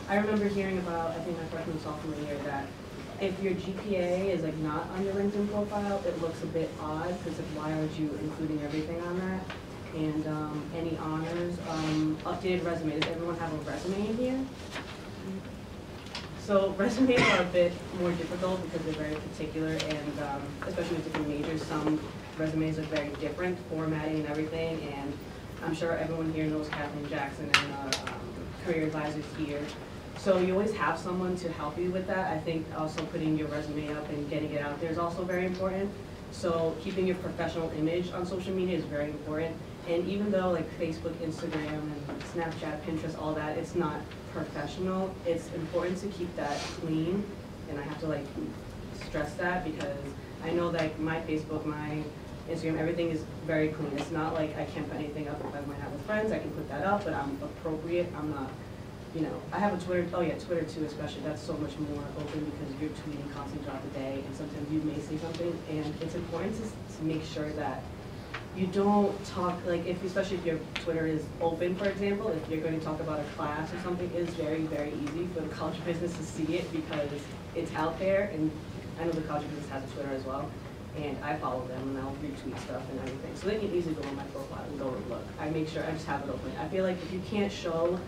I remember hearing about, I think my freshman sophomore year, that if your GPA is like not on your LinkedIn profile, it looks a bit odd because like, why aren't you including everything on that? And any honors, updated resume. Does everyone have a resume in here? So resumes are a bit more difficult because they're very particular, and especially with different majors, some resumes are very different, formatting and everything. And I'm sure everyone here knows Kathleen Jackson and career advisors here. So you always have someone to help you with that. I think also putting your resume up and getting it out there is also very important. So keeping your professional image on social media is very important. And even though like Facebook, Instagram, and Snapchat, Pinterest, all that, it's not professional, it's important to keep that clean. And I have to like stress that because I know that my Facebook, my Instagram, everything is very clean. It's not like I can't put anything up if I might have with friends, I can put that up, but I'm appropriate. I'm not, you know, I have a Twitter, oh yeah, Twitter too especially, that's so much more open because you're tweeting constantly throughout the day and sometimes you may say something, and it's important to make sure that you don't talk, like if, especially if your Twitter is open, for example, if you're going to talk about a class or something, it's very, very easy for the college of business to see it because it's out there, and I know the college of business has a Twitter as well, and I follow them and I'll retweet stuff and everything. So they can easily go on my profile and go and look. I make sure I just have it open. I feel like if you can't show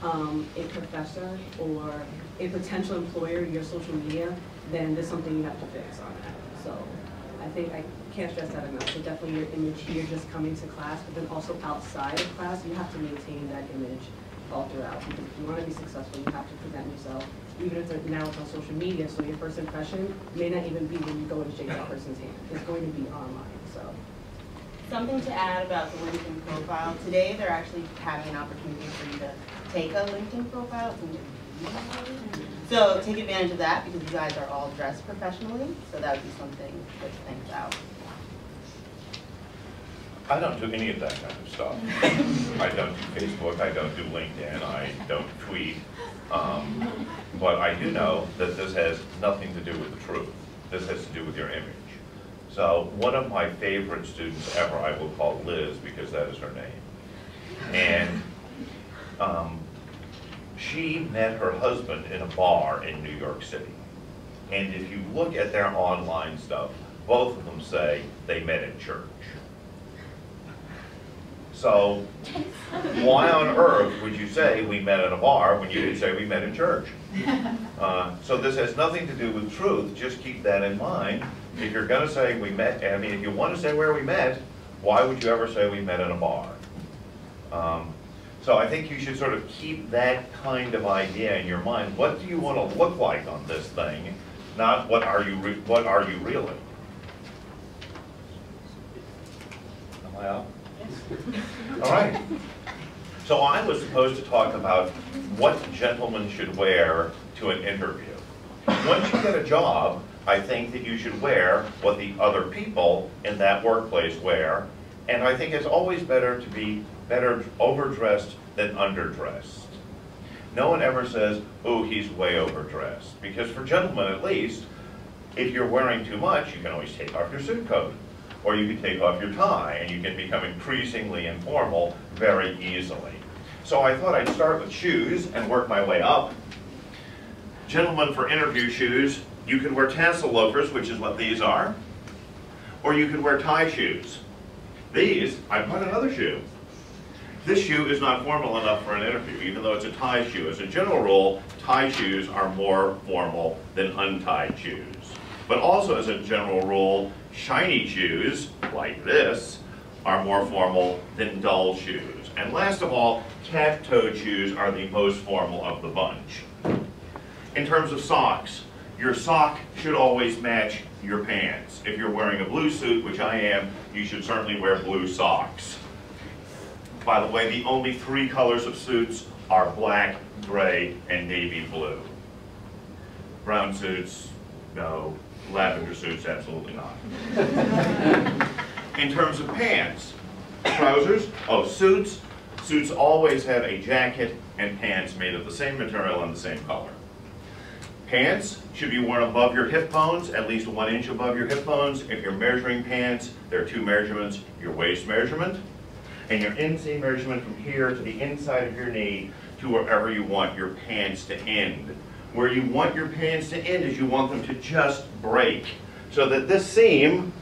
a professor or a potential employer your social media, then there's something you have to fix on that. So I think I can't stress that enough. So definitely your image here just coming to class, but then also outside of class, you have to maintain that image all throughout. Because if you want to be successful, you have to present yourself, even if now it's on social media, so your first impression may not even be when you go and shake that person's hand. It's going to be online, so. Something to add about the LinkedIn profile. Today, they're actually having an opportunity for you to take a LinkedIn profile. So take advantage of that because you guys are all dressed professionally. So that would be something to think about. I don't do any of that kind of stuff. I don't do Facebook, I don't do LinkedIn, I don't tweet. But I do know that this has nothing to do with the truth. This has to do with your image. So one of my favorite students ever, I will call Liz because that is her name. And she met her husband in a bar in New York City. And if you look at their online stuff, both of them say they met in church. So why on earth would you say we met in a bar when you didn't say we met in church? So this has nothing to do with truth. Just keep that in mind. If you're going to say we met, I mean, if you want to say where we met, why would you ever say we met in a bar? So I think you should sort of keep that kind of idea in your mind. What do you want to look like on this thing? Not what are you really? Am I up? All right. So I was supposed to talk about what gentlemen should wear to an interview. Once you get a job, I think that you should wear what the other people in that workplace wear. And I think it's always better to be better overdressed than underdressed. No one ever says, oh, he's way overdressed. Because for gentlemen at least, if you're wearing too much, you can always take off your suit coat. Or you can take off your tie, and you can become increasingly informal very easily. So I thought I'd start with shoes and work my way up. Gentlemen, for interview shoes, you could wear tassel loafers, which is what these are, or you could wear tie shoes. These, I bought another shoe. This shoe is not formal enough for an interview, even though it's a tie shoe. As a general rule, tie shoes are more formal than untied shoes. But also as a general rule, shiny shoes, like this, are more formal than dull shoes. And last of all, cat-toed shoes are the most formal of the bunch. In terms of socks, your sock should always match your pants. If you're wearing a blue suit, which I am, you should certainly wear blue socks. By the way, the only 3 colors of suits are black, gray, and navy blue. Brown suits, no. Lavender suits, absolutely not. In terms of pants, trousers, suits. Suits always have a jacket and pants made of the same material and the same color. Pants should be worn above your hip bones, at least 1 inch above your hip bones. If you're measuring pants, there are 2 measurements, your waist measurement and your inseam measurement from here to the inside of your knee. to wherever you want your pants to end. Where you want your pants to end is you want them to just break, so that this seam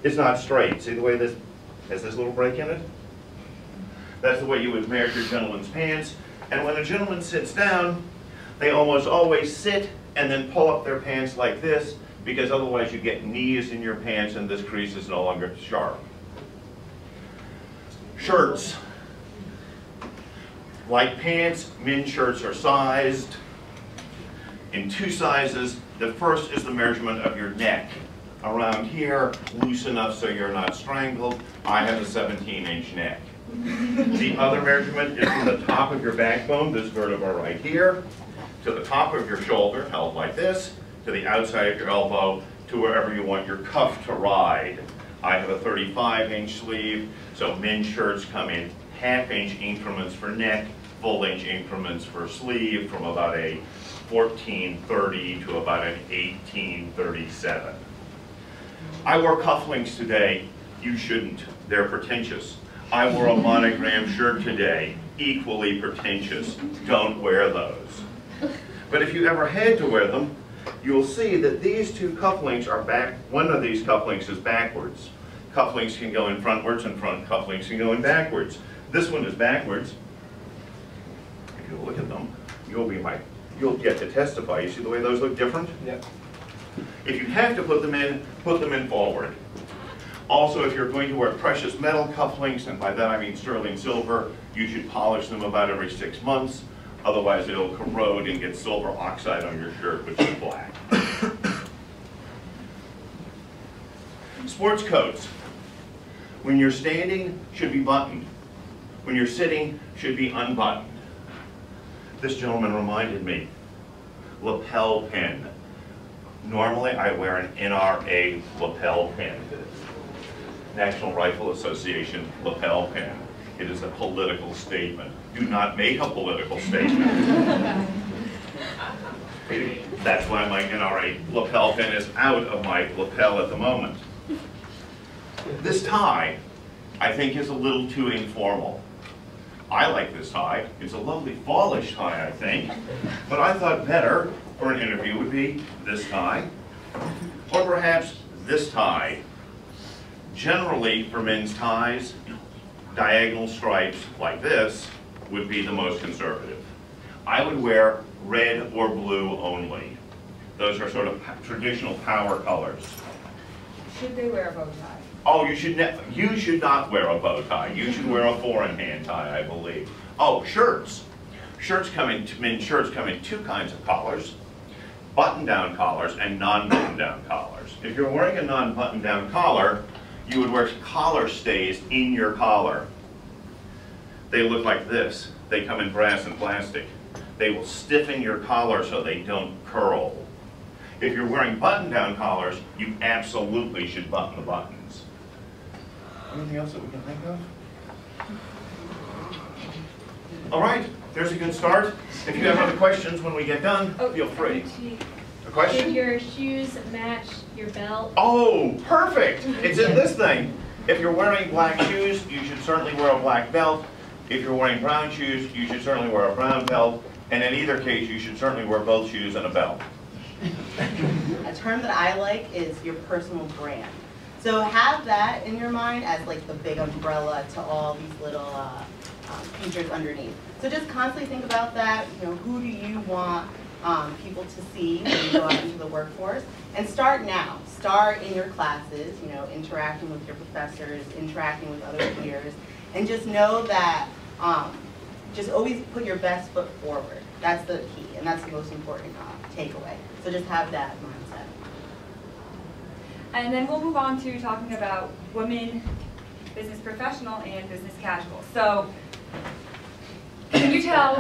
is not straight. See the way this has this little break in it? That's the way you would measure your gentleman's pants. And when a gentleman sits down, they almost always sit and then pull up their pants like this, because otherwise you get knees in your pants and this crease is no longer sharp. Shirts. Like pants, men's shirts are sized in two sizes. The first is the measurement of your neck. Around here, loose enough so you're not strangled. I have a 17-inch neck. The other measurement is from the top of your backbone, this vertebra right here, to the top of your shoulder, held like this, to the outside of your elbow, to wherever you want your cuff to ride. I have a 35-inch sleeve, so men's shirts come in half-inch increments for neck, full-inch increments for sleeve, from about a 1430 to about an 1837. I wore cufflinks today. You shouldn't. They're pretentious. I wore a monogram shirt today. Equally pretentious. Don't wear those. But if you ever had to wear them, you'll see that these two cufflinks are back. One of these cufflinks is backwards. Cufflinks can go in frontwards and front cufflinks can go in backwards. This one is backwards. If you look at them, you'll get to testify. You see the way those look different? Yep. If you have to put them in forward. Also, if you're going to wear precious metal cufflinks, and by that I mean sterling silver, you should polish them about every 6 months. Otherwise, it'll corrode and get silver oxide on your shirt, which is black. Sports coats. When you're standing, should be buttoned. When you're sitting, should be unbuttoned. This gentleman reminded me, lapel pin. Normally, I wear an NRA lapel pin, National Rifle Association lapel pin. It is a political statement. Do not make a political statement. That's why my NRA lapel pin is out of my lapel at the moment. This tie, I think, is a little too informal. I like this tie. It's a lovely fallish tie, I think. But I thought better for an interview would be this tie, or perhaps this tie. Generally, for men's ties, diagonal stripes like this would be the most conservative. I would wear red or blue only. Those are sort of traditional power colors. Should they wear a bow tie? Oh, you should not wear a bow tie. You should wear a four-in-hand tie, I believe. Oh, shirts. Men's shirts come in two kinds of collars: button-down collars and non-button-down collars. If you're wearing a non-button-down collar, you would wear collar stays in your collar. They look like this. They come in brass and plastic. They will stiffen your collar so they don't curl. If you're wearing button-down collars, you absolutely should button the buttons. Anything else that we can think of? All right, there's a good start. If you have other questions when we get done, feel free. A question? Should your shoes match your belt? Oh, perfect. It's in this thing. If you're wearing black shoes, you should certainly wear a black belt. If you're wearing brown shoes, you should certainly wear a brown belt. And in either case, you should certainly wear both shoes and a belt. A term that I like is your personal brand. So have that in your mind as like the big umbrella to all these little features underneath. So just constantly think about that. You know, who do you want people to see when you go out into the workforce? And start now. Start in your classes, you know, interacting with your professors, interacting with other peers, and just know that just always put your best foot forward. That's the key, and that's the most important takeaway. So just have that mindset. And then we'll move on to talking about women, business professional, and business casual. So can you tell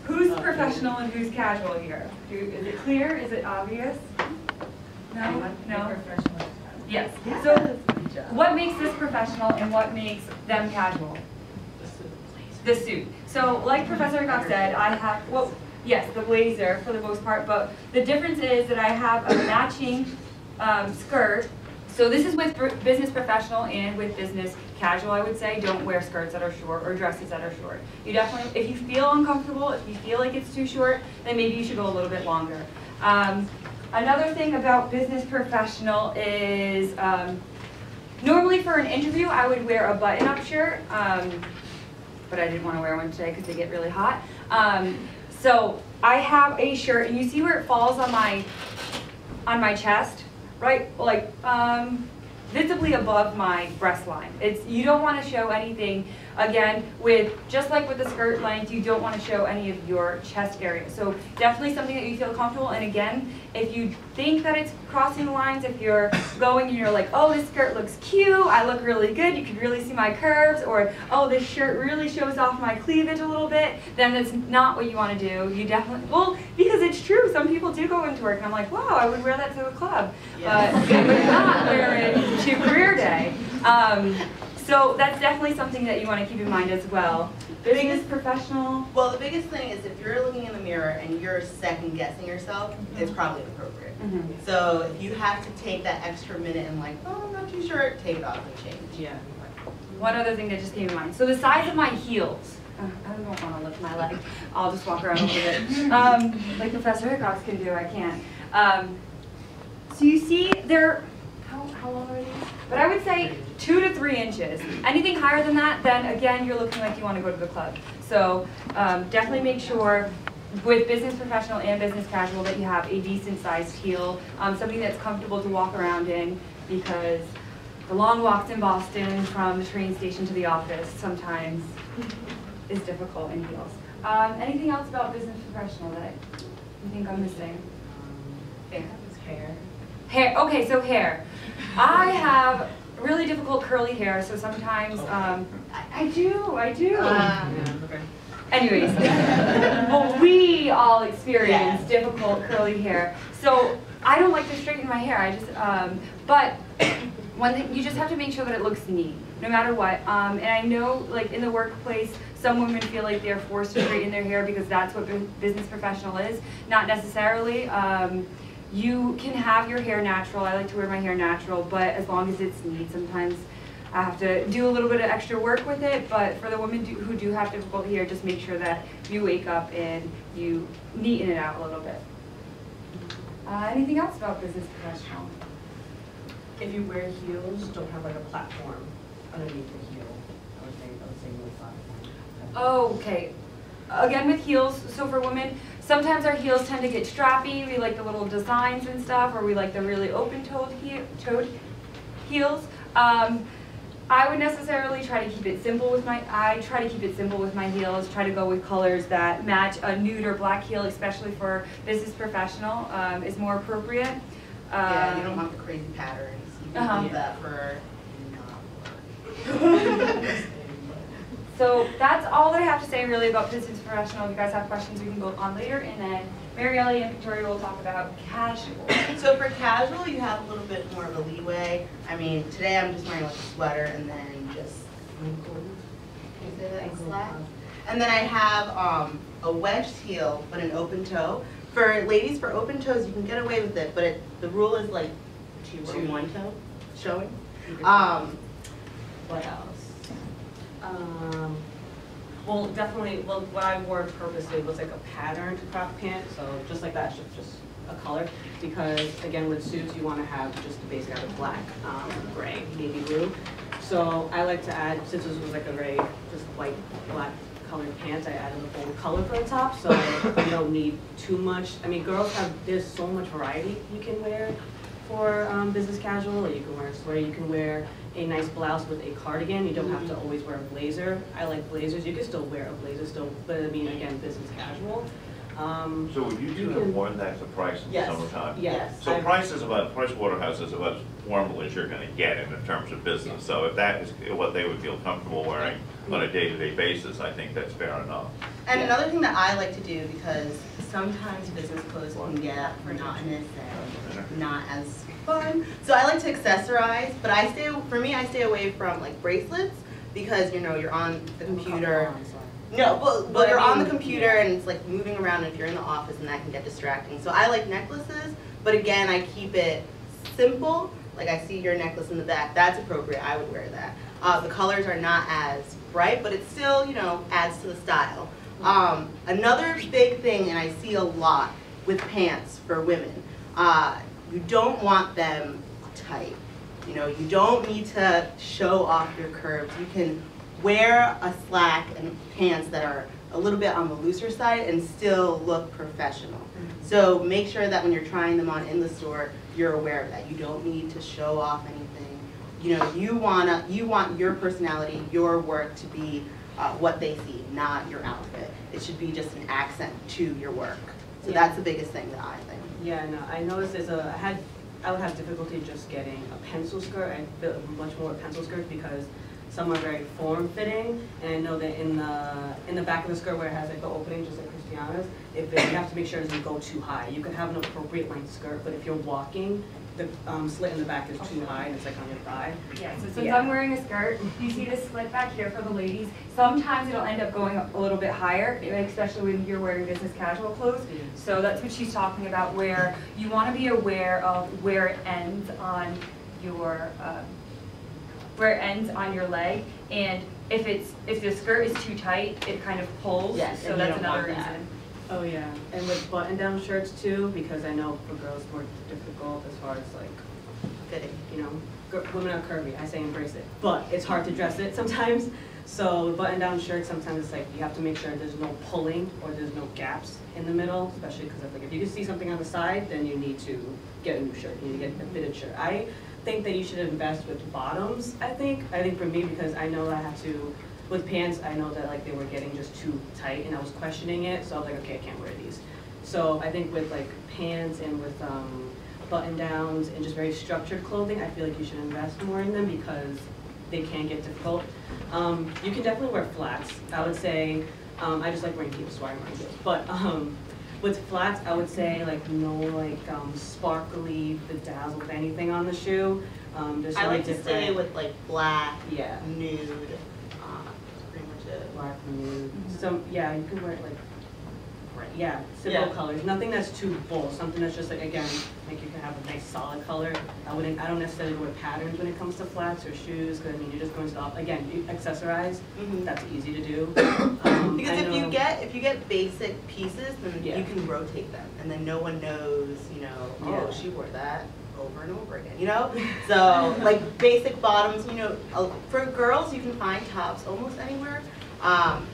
who's professional and who's casual here? Is it clear? Is it obvious? No? No? Yes. So what makes this professional and what makes them casual? The suit. So like Professor Hickok said, I have, well, yes, the blazer for the most part, but the difference is that I have a matching skirt, So this is with business professional and with business casual, I would say. Don't wear skirts that are short or dresses that are short. You definitely, if you feel uncomfortable, if you feel like it's too short, then maybe you should go a little bit longer. Another thing about business professional is, normally for an interview, I would wear a button-up shirt, but I didn't want to wear one today because they get really hot. So I have a shirt, and you see where it falls on my chest, right? Like visibly above my breast line. You don't want to show anything. Again, just like with the skirt length, you don't want to show any of your chest area. So definitely something that you feel comfortable. And again, if you think that it's crossing the lines, if you're going and you're like, oh, this skirt looks cute, I look really good, you can really see my curves, or oh, this shirt really shows off my cleavage a little bit, then that's not what you want to do. You definitely, well, because it's true, some people do go into work and I'm like, wow, I would wear that to the club, but I would not wear it to career day. So that's definitely something that you want to keep in mind as well. Business professional. Well, the biggest thing is if you're looking in the mirror and you're second guessing yourself, it's probably inappropriate. So if you have to take that extra minute and like, oh, I'm not too sure, take it off and change. Yeah. One other thing that just came to mind. So the size of my heels. I don't want to lift my leg. I'll just walk around a little bit. Like Professor Hickox can do, I can't. So you see they're, how long are these? But I would say 2 to 3 inches. Anything higher than that, then again, you're looking like you want to go to the club. So definitely make sure with business professional and business casual that you have a decent sized heel, something that's comfortable to walk around in, because the long walks in Boston from the train station to the office sometimes is difficult in heels. Anything else about business professional that you think I'm missing? Hair. Hair. Okay, so hair. I have really difficult curly hair, so sometimes I do. Okay. Anyways, well, we all experience difficult curly hair, so I don't like to straighten my hair. I just, but one thing, you just have to make sure that it looks neat, no matter what. And I know, like in the workplace, some women feel like they're forced to straighten their hair because that's what business professional is. Not necessarily. You can have your hair natural. I like to wear my hair natural, but as long as it's neat. Sometimes I have to do a little bit of extra work with it, but for the women who do have difficult hair, just make sure that you wake up and you neaten it out a little bit. Anything else about business professional? If you wear heels, don't have like a platform underneath the heel. I would say no platform. Okay. Again with heels, so for women, sometimes our heels tend to get strappy. We like the little designs and stuff, or we like the really open-toed heels. I would necessarily try to keep it simple with I try to keep it simple with my heels, try to go with colors that match a nude or black heel, especially for business professional, is more appropriate. Yeah, you don't want the crazy patterns. You can leave that for not work. So that's all that I have to say really about business professional. If you guys have questions, we can go on later, and then Mary Ellie and Victoria will talk about casual. So for casual, you have a little bit more of a leeway. I mean, today I'm just wearing like a sweater and then just and then I have a wedged heel but an open toe. For ladies, for open toes, you can get away with it, but the rule is like 2 or 1 toe showing. What else? Well, definitely, what I wore purposely was like a patterned crop pant, so just like that, just a color, because again, with suits, you want to have just the basic either black, gray, navy blue. So I like to add, since this was like a very just white, black colored pants, I added a bold color for the top, so you don't need too much. I mean, girls there's so much variety you can wear for business casual, or you can wear a sweater, you can wear a nice blouse with a cardigan. You don't have to always wear a blazer. I like blazers. You can still wear a blazer still, but I mean, again, business casual. So you two have worn that to Price in the summertime? Yes. So Price Waterhouse is about as formal as you're going to get in terms of business. So if that is what they would feel comfortable wearing on a day-to-day basis, I think that's fair enough. And another thing that I like to do, because sometimes business clothes can get monotonous and not as fun. So I like to accessorize, but for me, I stay away from like bracelets, because you know, you're on the computer. No, but you're on the computer and it's like moving around if you're in the office, and that can get distracting. So I like necklaces, but again, I keep it simple like I see your necklace in the back, that's appropriate, I would wear that. The colors are not as bright, but it still, you know, adds to the style. Another big thing, and I see a lot with pants for women, you don't want them tight. You know, you don't need to show off your curves. You can wear a slack and pants that are a little bit on the looser side and still look professional. So make sure that when you're trying them on in the store, you're aware of that. You don't need to show off anything. You know, you want your personality, your work to be what they see, not your outfit. It should be just an accent to your work. So that's the biggest thing that I think. Yeah, no, I noticed I would have difficulty just getting a pencil skirt. I feel much more with pencil skirts because some are very form-fitting, and I know that in the back of the skirt where it has like the opening, just like Christiana's, you have to make sure it doesn't go too high. You can have an appropriate length skirt, but if you're walking, the slit in the back is too high and it's like on your thigh. Yeah, so since I'm wearing a skirt, you see this slit back here for the ladies. Sometimes it'll end up going a little bit higher, especially when you're wearing business casual clothes. So that's what she's talking about, where you want to be aware of where it ends on your leg, and if the skirt is too tight, it kind of pulls. Yes, so and that's you don't another want that. reason. Oh yeah, and with button-down shirts too, because I know for girls it's more difficult as far as like, Fitting. you know, women are curvy, I say embrace it, but it's hard to dress it sometimes. So button-down shirts, sometimes it's like you have to make sure there's no pulling or there's no gaps in the middle, especially because like if you can see something on the side, then you need to get a new shirt, you need to get a fitted shirt. I think that you should invest with bottoms, I think for me, because I know I have to, with pants, I know that like they were getting just too tight and I was questioning it, so I was like, okay, I can't wear these. So I think with like pants and with button downs and just very structured clothing, I feel like you should invest more in them because they can get difficult. You can definitely wear flats. I would say, I just like wearing heels, so I'm wearing heels. But with flats, I would say like no like sparkly, bedazzled anything on the shoe. Just I really like to different. stay with like black, Yeah. nude, pretty much it. Black, nude. Some, yeah, you can wear it like, yeah, simple Yeah. colors. Nothing that's too bold. Something that's just like, again, like you can have a nice solid color. I don't necessarily wear patterns when it comes to flats or shoes, because I mean, you're just going to off. Again, you accessorize. That's easy to do. Because I know- if you get basic pieces, then Yeah. you can rotate them, and then no one knows, you know, oh, Yeah. she wore that over and over again, you know? So, like, basic bottoms, you know, for girls, you can find tops almost anywhere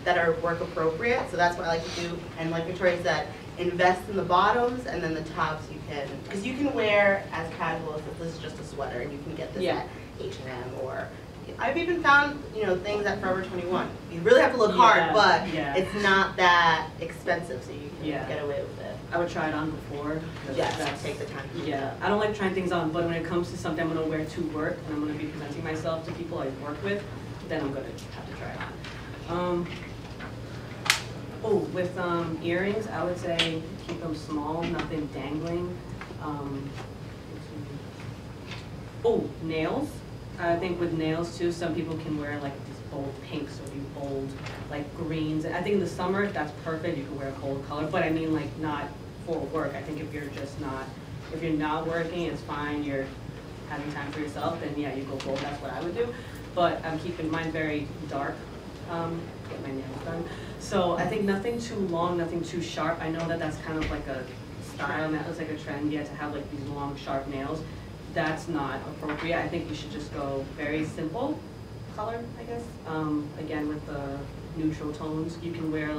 that are work appropriate, so that's what I like to do. And like Victoria said, invest in the bottoms, and then the tops you can, because you can wear as casual as this is just a sweater, and you can get this Yeah. at H&M, or I've even found, you know, things at Forever 21. You really have to look hard, Yeah, but yeah. it's not that expensive, so you can Yeah. get away with it. I would try it on before. 'Cause Yes, that's- take the time to do Yeah, that. I don't like trying things on, but when it comes to something I'm gonna wear to work and I'm gonna be presenting myself to people I work with, then I'm gonna have to try it on. With earrings, I would say keep them small, nothing dangling. Nails. I think with nails too, some people can wear like these bold pinks or these bold like greens. I think in the summer that's perfect. You can wear a bold color, but I mean like not for work. I think if you're not working, it's fine. You're having time for yourself, then yeah, you go bold. That's what I would do. But I'm keeping mine very dark. Get my nails done. So I think nothing too long, nothing too sharp. I know that that's kind of like a style and that was like a trend, yeah, to have like these long, sharp nails. That's not appropriate. I think you should just go very simple color, I guess. Again, with the neutral tones, you can wear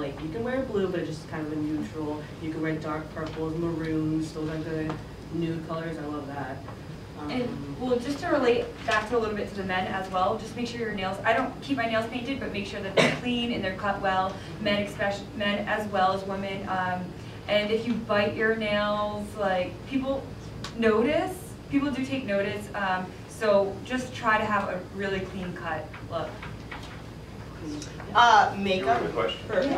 blue, but it's just kind of a neutral. You can wear dark purples, maroons. Those are good nude colors. I love that. And well, just to relate back to a little bit to the men as well, just make sure your nails, I don't keep my nails painted, but make sure that they're clean and they're cut well, men as well as women. And if you bite your nails, like people do take notice, so just try to have a really clean cut look. Makeup. You have a question?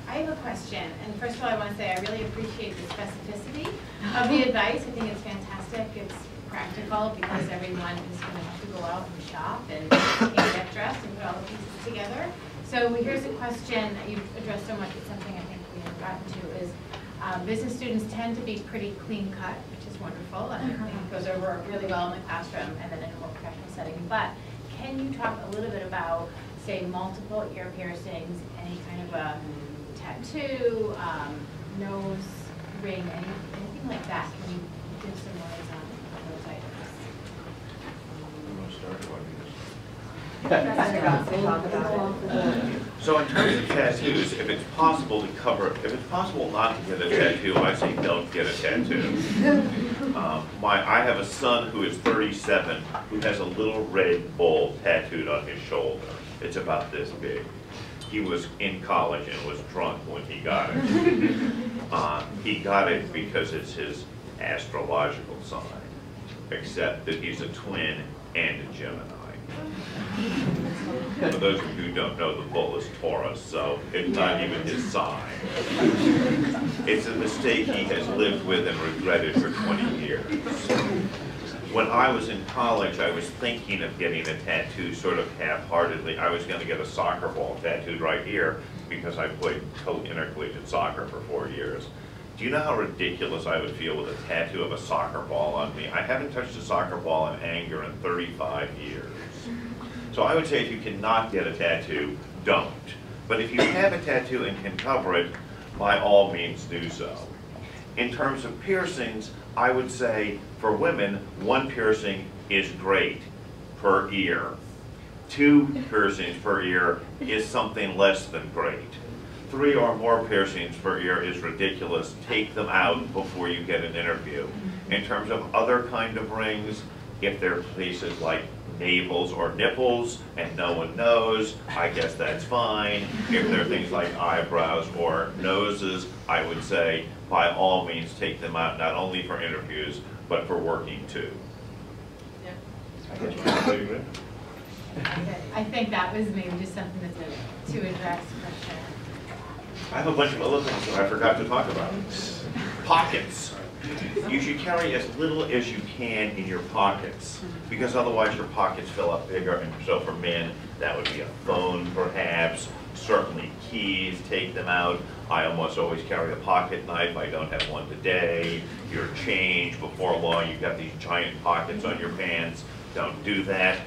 I have a question, and first of all, I want to say I really appreciate the specificity of the advice. I think it's fantastic. It's practical because everyone is going to have to go out and shop and get dressed and put all the pieces together. So here's a question that you've addressed so much. It's something I think we haven't gotten to is business students tend to be pretty clean cut, which is wonderful, and I think goes over really well in the classroom and then in a more professional setting. But can you talk a little bit about, say, multiple ear piercings, any kind of a tattoo, nose ring, anything like that? Can you give some words on those items? You want to start, or want me to? Talk about it. So in terms of tattoos, if it's possible to cover, if it's possible not to get a tattoo, I say don't get a tattoo. I have a son who is 37 who has a little red bull tattooed on his shoulder. It's about this big. He was in college and was drunk when he got it. He got it because it's his astrological sign, except that he's a twin and a Gemini. For those of you who don't know, the bull is Taurus, so it's not even his sign. It's a mistake he has lived with and regretted for 20 years. When I was in college, I was thinking of getting a tattoo sort of half-heartedly. I was going to get a soccer ball tattooed right here because I played intercollegiate soccer for 4 years. Do you know how ridiculous I would feel with a tattoo of a soccer ball on me? I haven't touched a soccer ball in anger in 35 years. So I would say if you cannot get a tattoo, don't. But if you have a tattoo and can cover it, by all means do so. In terms of piercings, I would say for women, 1 piercing is great per ear. 2 piercings per ear is something less than great. 3 or more piercings per ear is ridiculous. Take them out before you get an interview. In terms of other kind of rings, if they're places like navels or nipples and no one knows, I guess that's fine. If they're things like eyebrows or noses, I would say by all means take them out, not only for interviews, but for working too. I think that was maybe just something that's to address for sure. I have a bunch of other things that I forgot to talk about. Pockets. You should carry as little as you can in your pockets, because otherwise your pockets fill up bigger. And so for men, that would be a phone perhaps, certainly keys, take them out. I almost always carry a pocket knife. I don't have one today. Your change, before long you've got these giant pockets on your pants. Don't do that.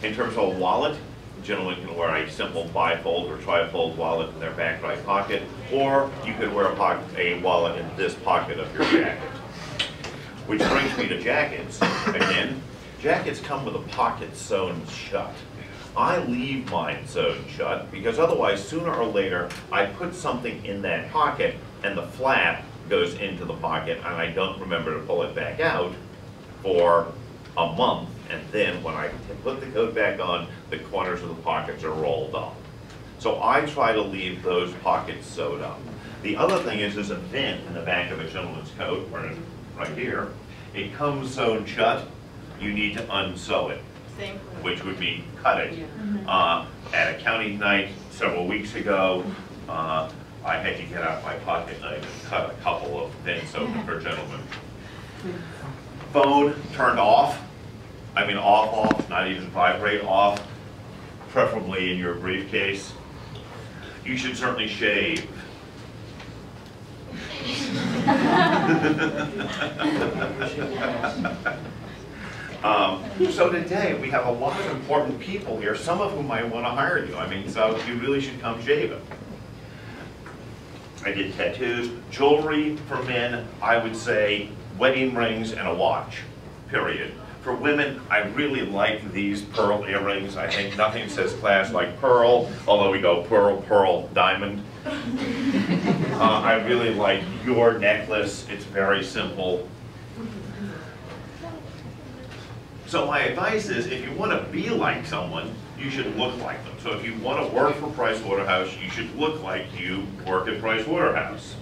In terms of a wallet, gentlemen can wear a simple bifold or trifold wallet in their back right pocket, or you could wear a wallet in this pocket of your jacket. Which brings me to jackets. Again, jackets come with a pocket sewn shut. I leave mine sewn shut because otherwise, sooner or later, I put something in that pocket and the flap goes into the pocket and I don't remember to pull it back out for a month. And then when I put the coat back on, the corners of the pockets are rolled up. So I try to leave those pockets sewed up. The other thing is there's a vent in the back of a gentleman's coat, right here. It comes sewn shut. You need to unsew it, which would mean cut it. At a county night several weeks ago, I had to get out my pocket knife and cut a couple of vents open for gentlemen. Phone turned off. I mean off, not even vibrate, off, preferably in your briefcase. You should certainly shave. So today we have a lot of important people here, some of whom might want to hire you. I mean, so you really should come shaving. I did tattoos, jewelry for men, I would say wedding rings and a watch, period. For women, I really like these pearl earrings. I think nothing says class like pearl, although we go pearl, pearl, diamond. I really like your necklace. It's very simple. So my advice is, if you want to be like someone, you should look like them. So if you want to work for Price Waterhouse, you should look like you work at Price Waterhouse.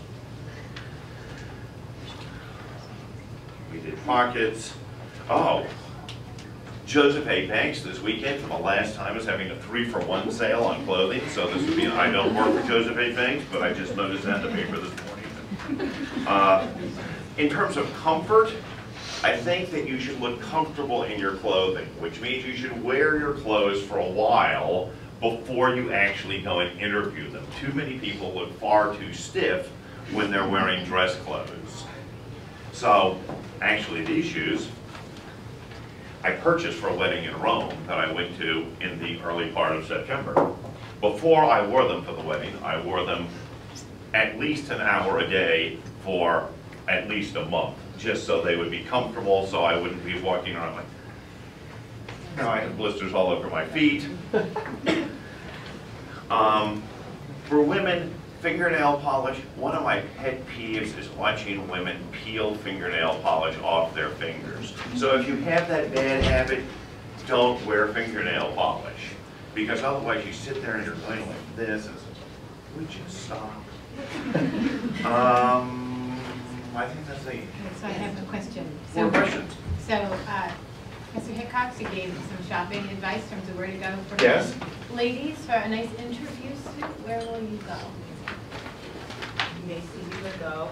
We did pockets. Oh, Joseph A. Banks this weekend for the last time is having a 3-for-1 sale on clothing. So this would be, I don't work for Joseph A. Banks, but I just noticed that in the paper this morning. In terms of comfort, I think that you should look comfortable in your clothing, which means you should wear your clothes for a while before you actually go and interview them. Too many people look far too stiff when they're wearing dress clothes. So, actually, these shoes, I purchased for a wedding in Rome that I went to in the early part of September. Before I wore them for the wedding, I wore them at least an hour a day for at least a month, just so they would be comfortable, so I wouldn't be walking around like, now I have blisters all over my feet. For women, fingernail polish, one of my pet peeves is watching women peel fingernail polish off their fingers. So if you have that bad habit, don't wear fingernail polish. Because otherwise you sit there and you're going like this, and it's like, would you stop? I think that's the... So I have a question. More questions? So, Mr. Hickox, you gave some shopping advice in terms of where to go for Yes. ladies for a nice interview suit. Where will you go? Macy's you would go.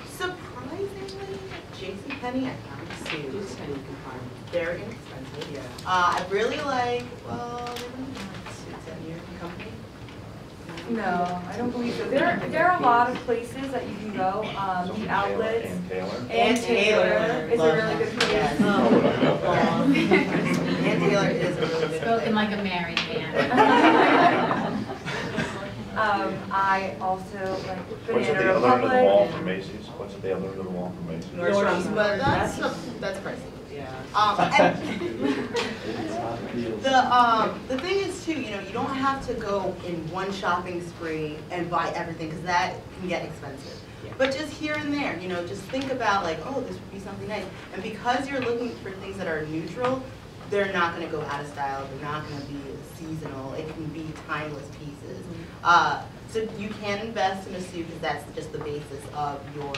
Surprisingly, JCPenney, I found suits. Very inexpensive. Yeah. I really like, well, they wouldn't have suits at New York Company. No, I don't believe so. There are a lot of places that you can go. The outlets. And Taylor? And Taylor is a Love really that. good place. Yes. And Taylor is a really good Spoken place. like a married man. I also like What's at Banana the other end of the mall Republic. from Macy's? What's at the other end of the mall from Macy's? Nordstrom's. But that's pricey. Yeah. And the thing is too, you know, you don't have to go in one shopping spree and buy everything because that can get expensive. Yeah. But just here and there, you know, just think about like, oh, this would be something nice. And because you're looking for things that are neutral, they're not going to go out of style. They're not going to be seasonal. It can be timeless pieces. So you can invest in a suit because that's just the basis of your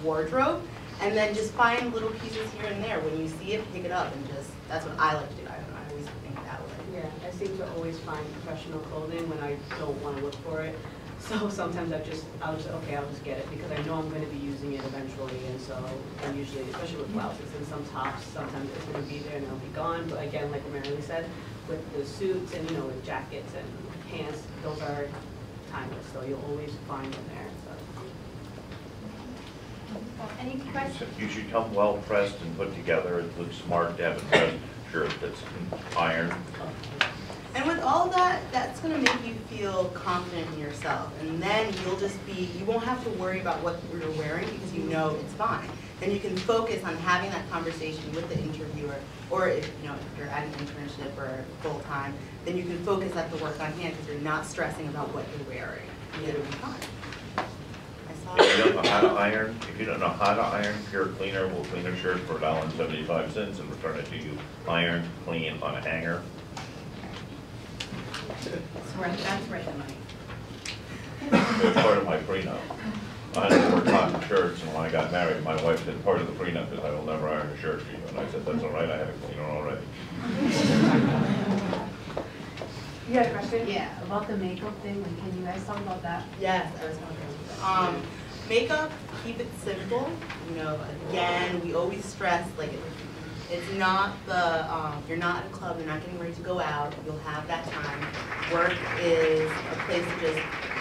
wardrobe. And then just find little pieces here and there. When you see it, pick it up and just, that's what I like to do. I always think that way. Yeah, I seem to always find professional clothing when I don't want to look for it. So sometimes I'll just, okay, I'll just get it because I know I'm going to be using it eventually. And so I usually, especially with blouses and some tops, sometimes it's going to be there and it'll be gone. But again, like Mary Lee said, with the suits and, you know, with jackets and pants, those are timeless. So you'll always find them there. So. Any questions? You should come well pressed and put together. It looks smart to have a pressed shirt that's ironed. And with all that, that's going to make you feel confident in yourself. And then you'll just be, you won't have to worry about what you're wearing because you know it's fine. Then you can focus on having that conversation with the interviewer, or if, you know, if you're at an internship or full time, then you can focus at the work on hand because you're not stressing about what you're wearing. And it'll be fine. If you don't know how to iron, Pure Cleaner will clean a shirt for $1.75 and return it to you ironed, clean, on a hanger. That's right, the money. It's part of my prenup. I had wore cotton shirts, and when I got married, my wife said, part of the prenup is I will never iron a shirt for you. And I said, that's all right, I have a cleaner already. You had a question? Yeah, about the makeup thing, like, can you guys talk about that? Yes, I was talking about makeup, keep it simple. You know, again, we always stress, like, it's not the, you're not at a club, you're not getting ready to go out, you'll have that time. Work is a place to just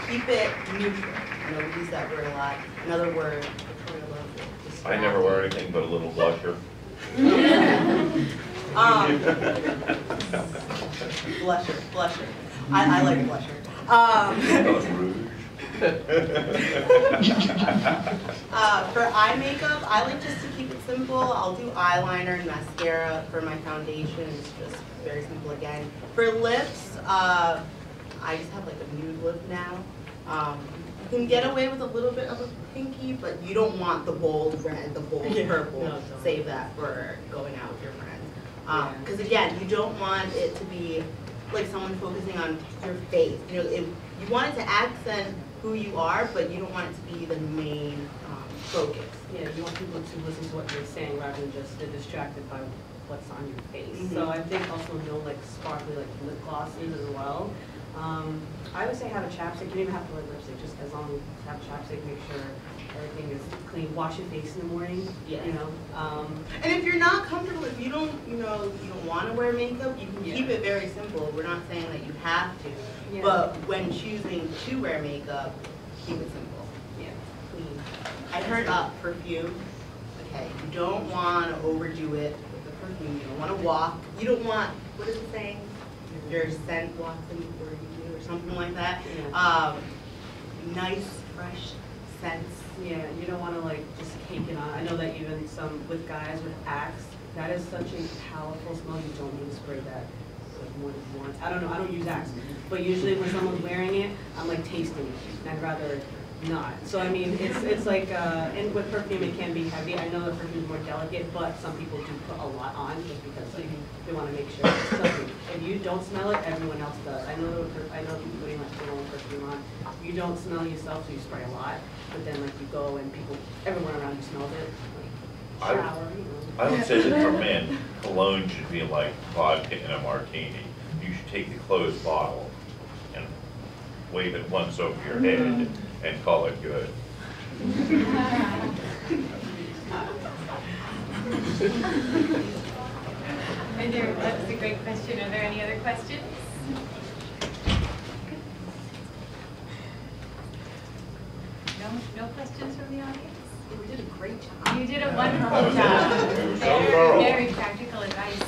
keep it neutral. I know we use that word a lot. Another word, Victoria loves it. I never wear anything but a little blusher. Blusher. I like blusher. Rouge. For eye makeup, I like just to keep it simple. I'll do eyeliner and mascara. For my foundation, it's just very simple again. For lips, I just have like a nude lip now. You can get away with a little bit of a pinky, but you don't want the bold red, the bold purple. No, don't. Save that for going out with your friends. Because again, you don't want it to be like someone focusing on your face. You know, you want it to accent who you are, but you don't want it to be the main focus. Yeah, you want people to listen to what you're saying rather than just they're distracted by what's on your face. Mhm. So I think also no like sparkly like lip glosses as well. I would say have a chapstick. You don't even have to wear lipstick, just as long as you have a chapstick, make sure everything is clean. Wash your face in the morning. Yeah. You know. And if you're not comfortable, if you don't, you know, you don't want to wear makeup, you can Yeah. keep it very simple. We're not saying that you have to, Yeah. but when choosing to wear makeup, keep it simple. Yeah. Clean. I heard perfume. Okay, you don't want to overdo it with the perfume. You don't want to walk. You don't want, what is it saying? Your scent walks in before you do, or something like that. Nice, fresh scents. Yeah, you don't want to like just cake it on. I know that even some with guys with Axe, that is such a powerful smell. You don't need to spray that like more than once. I don't know. I don't use Axe, but usually when someone's wearing it, I'm like tasting it, and I'd rather not. So I mean, it's like, and with perfume it can be heavy. I know that perfume is more delicate, but some people do put a lot on just because like they want to make sure. So if you don't smell it, everyone else does. I know people putting like cologne perfume on. You don't smell yourself, so you spray a lot. But then like you go and everyone around you smells it. Like shower, you know. I would say that for men, cologne should be like vodka in a martini. You should take the closed bottle and wave it once over your head and call it good. That was a great question. Are there any other questions? No questions from the audience? We did a great job. You did a wonderful That was job. it. We were so thorough. Very practical advice.